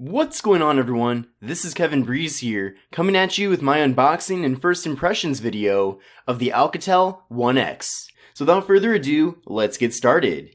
What's going on, everyone? This is Kevin Breeze here, coming at you with my unboxing and first impressions video of the Alcatel One X. So without further ado, let's get started.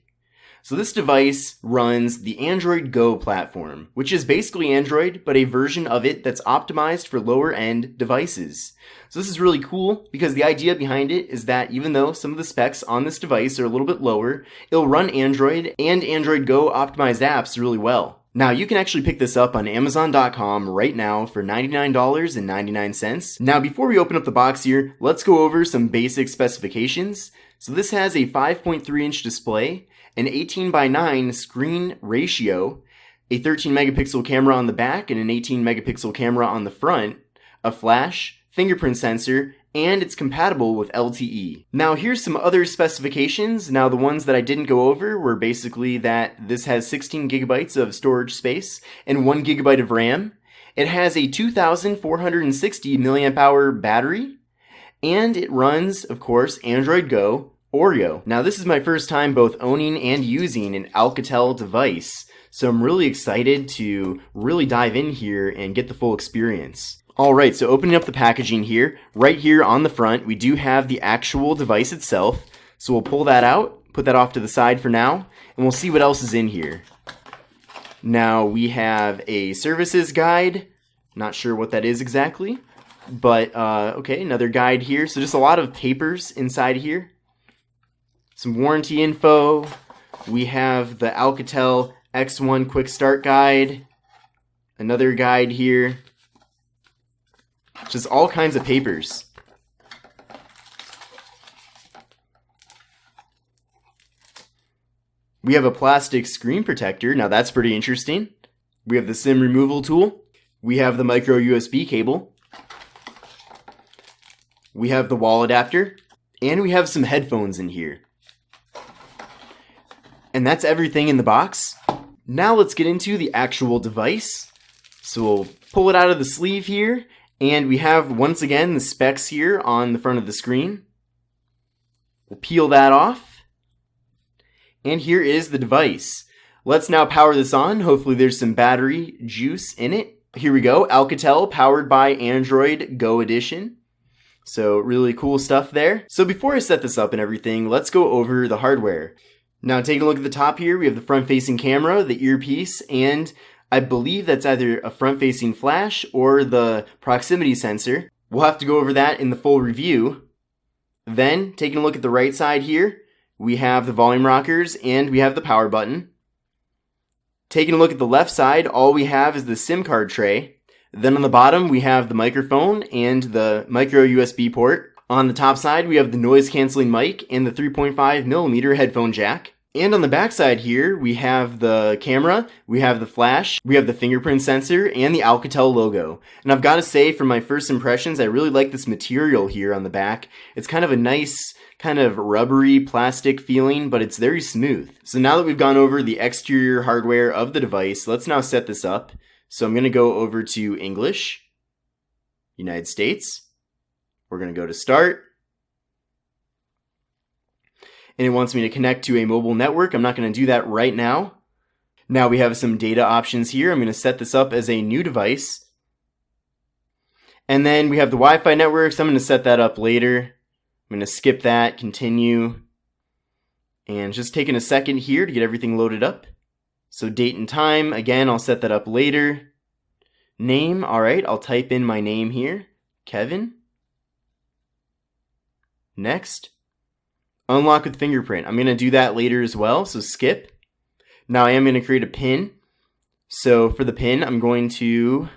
So this device runs the Android Go platform, which is basically Android, but a version of it that's optimized for lower end devices. So this is really cool because the idea behind it is that even though some of the specs on this device are a little bit lower, it'll run Android and Android Go optimized apps really well. Now, you can actually pick this up on Amazon.com right now for $99.99. Now, before we open up the box here, let's go over some basic specifications. So this has a 5.3-inch display, an 18:9 screen ratio, a 13 megapixel camera on the back and an 18 megapixel camera on the front, a flash, fingerprint sensor, and it's compatible with LTE. Now here's some other specifications. Now the ones that I didn't go over were basically that this has 16 gigabytes of storage space and 1 gigabyte of RAM. It has a 2460 milliamp hour battery, and it runs, of course, Android Go Oreo. Now this is my first time both owning and using an Alcatel device, so I'm really excited to really dive in here and get the full experience. Alright, so opening up the packaging here, right here on the front, we do have the actual device itself. So we'll pull that out, put that off to the side for now, and we'll see what else is in here. Now we have a services guide, not sure what that is exactly, but okay, another guide here. So just a lot of papers inside here. Some warranty info. We have the Alcatel X1 Quick Start Guide, another guide here. Just all kinds of papers. We have a plastic screen protector. Now that's pretty interesting. We have the SIM removal tool. We have the micro USB cable. We have the wall adapter. And we have some headphones in here. And that's everything in the box. Now let's get into the actual device. So we'll pull it out of the sleeve here. And we have, once again, the specs here on the front of the screen. We'll peel that off. And here is the device. Let's now power this on. Hopefully there's some battery juice in it. Here we go. Alcatel, powered by Android Go Edition. So really cool stuff there. So before I set this up and everything, let's go over the hardware. Now taking a look at the top here, we have the front-facing camera, the earpiece, and I believe that's either a front-facing flash or the proximity sensor. We'll have to go over that in the full review. Then, taking a look at the right side here, we have the volume rockers and we have the power button. Taking a look at the left side, all we have is the SIM card tray. Then on the bottom, we have the microphone and the micro USB port. On the top side, we have the noise-canceling mic and the 3.5mm headphone jack. And on the back side here, we have the camera, we have the flash, we have the fingerprint sensor, and the Alcatel logo. And I've got to say, from my first impressions, I really like this material here on the back. It's kind of a nice, kind of rubbery plastic feeling, but it's very smooth. So now that we've gone over the exterior hardware of the device, let's now set this up. So I'm going to go over to English, United States. We're going to go to Start. And it wants me to connect to a mobile network. I'm not going to do that right now. Now we have some data options here. I'm going to set this up as a new device. And then we have the Wi-Fi networks. I'm going to set that up later. I'm going to skip that, continue. And just taking a second here to get everything loaded up. So date and time, again, I'll set that up later. Name, all right, I'll type in my name here, Kevin. Next. Unlock with fingerprint. I'm going to do that later as well, so skip. Now I am going to create a PIN. So for the PIN, I'm going to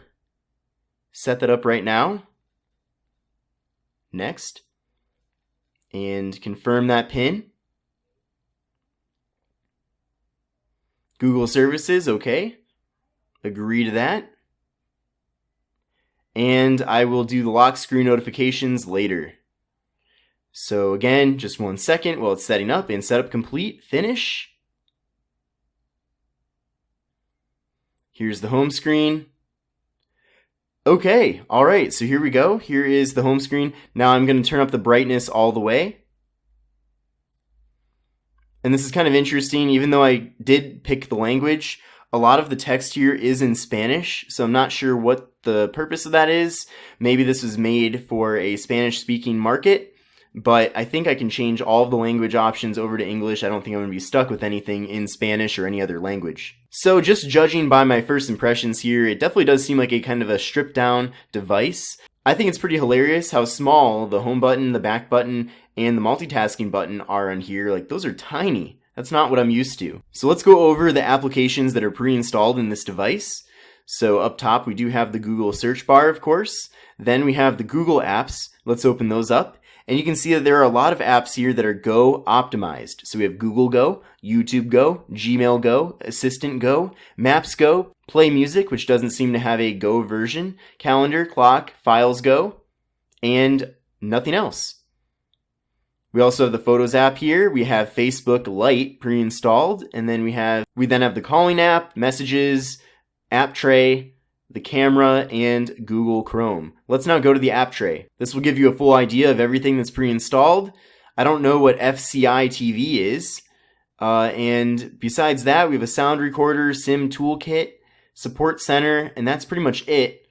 set that up right now. Next. And confirm that PIN. Google services, okay. Agree to that. And I will do the lock screen notifications later. So again, just 1 second while it's setting up, and setup complete, finish. Here's the home screen. Okay, all right, so here we go. Here is the home screen. Now I'm going to turn up the brightness all the way. And this is kind of interesting, even though I did pick the language, A lot of the text here is in Spanish, so I'm not sure what the purpose of that is. Maybe this was made for a Spanish-speaking market, but I think I can change all of the language options over to English. I don't think I'm going to be stuck with anything in Spanish or any other language. So just judging by my first impressions here, it definitely does seem like a kind of a stripped down device. I think it's pretty hilarious how small the home button, the back button, and the multitasking button are on here. Like, those are tiny. That's not what I'm used to. So let's go over the applications that are pre-installed in this device. So up top, we do have the Google search bar, of course. Then we have the Google apps. Let's open those up. And you can see that there are a lot of apps here that are Go optimized. So we have Google Go, YouTube Go, Gmail Go, Assistant Go, Maps Go, Play Music, which doesn't seem to have a Go version, Calendar, Clock, Files Go, and nothing else. We also have the Photos app here. We have Facebook Lite pre-installed, and then we then have the calling app, Messages, App Tray, the camera, and Google Chrome. Let's now go to the app tray. This will give you a full idea of everything that's pre-installed. I don't know what FCI TV is. And besides that, we have a sound recorder, SIM toolkit, support center, and that's pretty much it.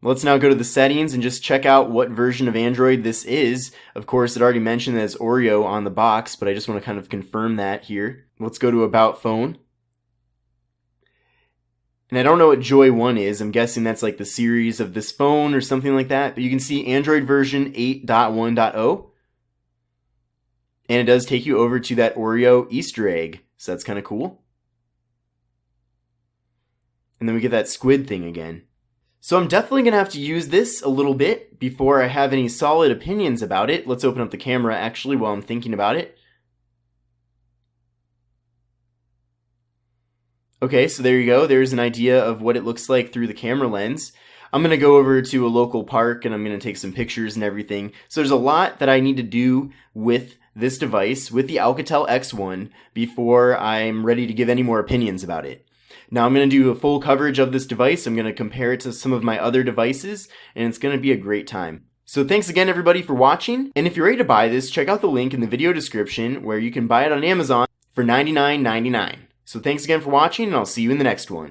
Let's now go to the settings and just check out what version of Android this is. Of course, it already mentioned that it's Oreo on the box, but I just want to kind of confirm that here. Let's go to About Phone. And I don't know what Joy 1 is. I'm guessing that's like the series of this phone or something like that. But you can see Android version 8.1.0. And it does take you over to that Oreo Easter egg. So that's kind of cool. And then we get that squid thing again. So I'm definitely going to have to use this a little bit before I have any solid opinions about it. Let's open up the camera actually while I'm thinking about it. Okay, so there you go. There's an idea of what it looks like through the camera lens. I'm going to go over to a local park and I'm going to take some pictures and everything. So there's a lot that I need to do with this device, with the Alcatel X1, before I'm ready to give any more opinions about it. Now I'm going to do a full coverage of this device. I'm going to compare it to some of my other devices, and it's going to be a great time. So thanks again everybody for watching, and if you're ready to buy this, check out the link in the video description where you can buy it on Amazon for $99.99. So thanks again for watching, and I'll see you in the next one.